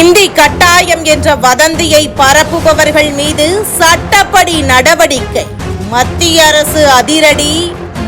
ஹிந்தி கட்டாயம் என்ற வதந்தியை பரப்புபவர்கள் மீது சட்டப்படி நடவடிக்கை. மத்திய அரசு அதிரடி,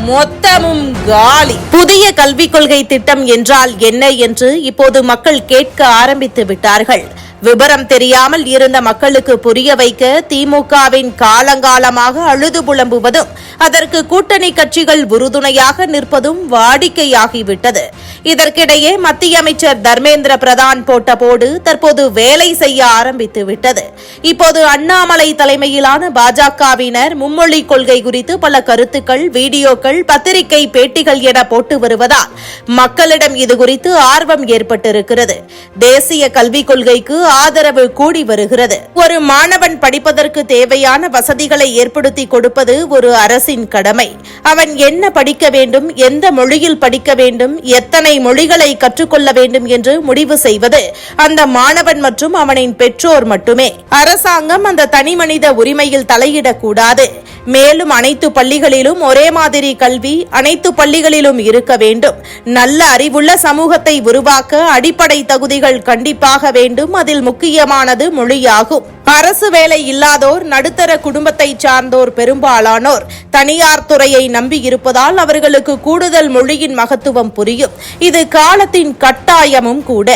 மொத்தமும் காலி. புதிய கல்விக் கொள்கை திட்டம் என்றால் என்ன என்று இப்போது மக்கள் கேட்க ஆரம்பித்து விட்டார்கள். விபரம் தெரியாமல் இருந்த மக்களுக்கு புரிய வைக்க திமுகவின் காலங்காலமாக அழுது புலம்புவதும் அதற்கு கூட்டணி கட்சிகள் உறுதுணையாக நிற்பதும் வாடிக்கையாகிவிட்டது. இதற்கிடையே மத்திய அமைச்சர் தர்மேந்திர பிரதான் போட்ட போடு தற்போது வேலை செய்ய ஆரம்பித்து விட்டது. இப்போது அண்ணாமலை தலைமையிலான பாஜகவினர் மும்மொழி கொள்கை குறித்து பல கருத்துக்கள், வீடியோக்கள், பத்திரிகை பேட்டிகள் என போட்டு வருவதால் மக்களிடம் இதுகுறித்து ஆர்வம் ஏற்பட்டிருக்கிறது. தேசிய கல்விக் கொள்கைக்கு ஆதரவு கூடி வருகிறது. ஒரு மாணவன் படிப்பதற்கு தேவையான வசதிகளை ஏற்படுத்தி கொடுப்பது ஒரு அரசின் கடமை. அவன் என்ன படிக்க வேண்டும், எந்த மொழியில் படிக்க வேண்டும், எத்தனை மொழிகளை கற்றுக்கொள்ள வேண்டும் என்று முடிவு செய்வது அந்த மாணவன் மற்றும் அவனின் பெற்றோர் மட்டுமே. அரசாங்கம் அந்த தனிமனித உரிமையில் தலையிடக்கூடாது. மேலும் அனைத்து பள்ளிகளிலும் ஒரே மாதிரி கல்வி அனைத்து பள்ளிகளிலும் இருக்க வேண்டும். நல்ல அறிவுள்ள சமூகத்தை உருவாக்க அடிப்படை தகுதிகள் கண்டிப்பாக வேண்டும். அதில் முக்கியமானது மொழியாகும். அரசு வேலை இல்லாதோர், நடுத்தர குடும்பத்தை சார்ந்தோர் பெரும்பாலானோர் தனியார் துறையை நம்பி இருப்பதால் அவர்களுக்கு கூடுதல் மொழியின் மகத்துவம் புரியும். இது காலத்தின் கட்டாயமும் கூட.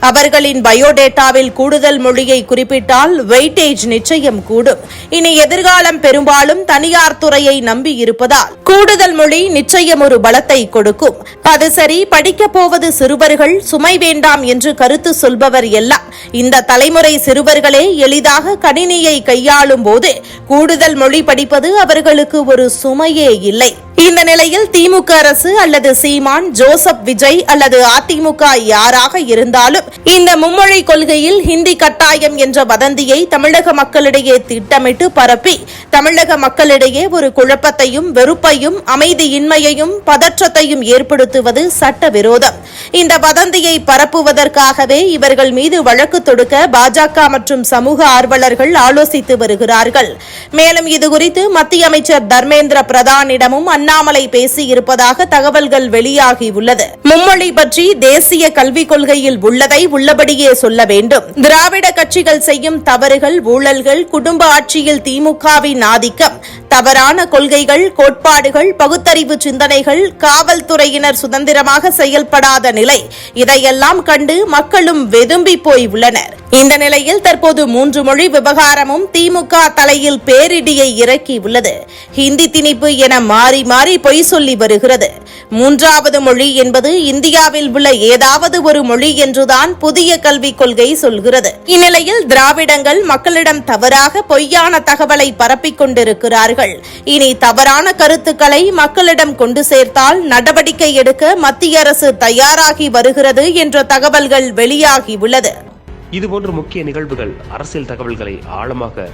அவர்களின் பயோடேட்டாவில் கூடுதல் மொழியை குறிப்பிட்டால் வெயிட்டேஜ் நிச்சயம் கூடும். இனி எதிர்காலம் பெரும்பாலும் தனியார் துறையை நம்பி இருப்பதால் கூடுதல் மொழி நிச்சயம் ஒரு பலத்தை கொடுக்கும். அது சரி, படிக்கப் போவது சிறுவர்கள், சுமை வேண்டாம் என்று கருத்து சொல்பவர் எல்லாம் இந்த தலைமுறை சிறுவர்களே எளிதாக கணினியை கையாளும் போது கூடுதல் மொழி படிப்பது அவர்களுக்கு ஒரு சுமையே இல்லை. இந்த நிலையில் திமுக அரசு அல்லது சீமான், ஜோசப் விஜய் அல்லது அதிமுக யாராக இருந்தாலும் இந்த மும்மொழி கொள்கையில் ஹிந்தி கட்டாயம் என்ற வதந்தியை தமிழக மக்களிடையே திட்டமிட்டு பரப்பி தமிழக மக்களிடையே ஒரு குழப்பத்தையும், வெறுப்பையும், அமைதியின்மையையும், பதற்றத்தையும் ஏற்படுத்துவது சட்டவிரோதம். இந்த வதந்தியை பரப்புவதற்காகவே இவர்கள் மீது வழக்கு தொடுக்க பாஜக மற்றும் சமூக ஆர்வலர்கள் ஆலோசித்து வருகிறார்கள். மேலும் இதுகுறித்து மத்திய அமைச்சர் தர்மேந்திர பிரதானிடமும் அண்ணாமலை பேசியிருப்பதாக தகவல்கள் வெளியாகியுள்ளது. மும்மொழி பற்றி தேசிய கல்விக் கொள்கையில் உள்ளதை உள்ளபடியே சொல்ல வேண்டும். திராவிட கட்சிகள் செய்யும் தவறுகள், ஊழல்கள், குடும்ப ஆட்சியில் திமுகவின் ஆதிக்கம், தவறான கொள்கைகள், கோட்பாடுகள், பகுத்தறிவு சிந்தனைகள், காவல்துறையினர் சுதந்திரமாக செயல்படாத நிலை, இதையெல்லாம் கண்டு மக்களும் வெதும்பி போய் உள்ளனர். இந்த நிலையில் தற்போது 3 மொழி விவகாரமும் திமுக தலையில் பேரிடியை இறக்கியுள்ளது. ஹிந்தி திணிப்பு என மாறி மாறி பொய் சொல்லி வருகிறது. 3வது மொழி என்பது இந்தியாவில் உள்ள ஏதாவது ஒரு மொழி என்றுதான் புதிய கல்விக் கொள்கை சொல்கிறது. இந்நிலையில் திராவிடங்கள் மக்களிடம் தவறாக பொய்யான தகவலை பரப்பிக் கொண்டிருக்கிறார்கள். இனி தவறான கருத்துக்களை மக்களிடம் கொண்டு சேர்த்தால் நடவடிக்கை எடுக்க மத்திய அரசு தயாராகி வருகிறது என்ற தகவல்கள் வெளியாகியுள்ளது. இதுபோன்ற முக்கிய நிகழ்வுகள், அரசியல் தகவல்களை ஆழமாக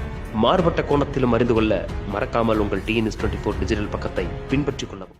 மாறுபட்ட கோணத்திலும் அறிந்து கொள்ள மறக்காமல் உங்கள் TNS24 டிஜிட்டல் பக்கத்தை பின்பற்றிக் கொள்ளவும்.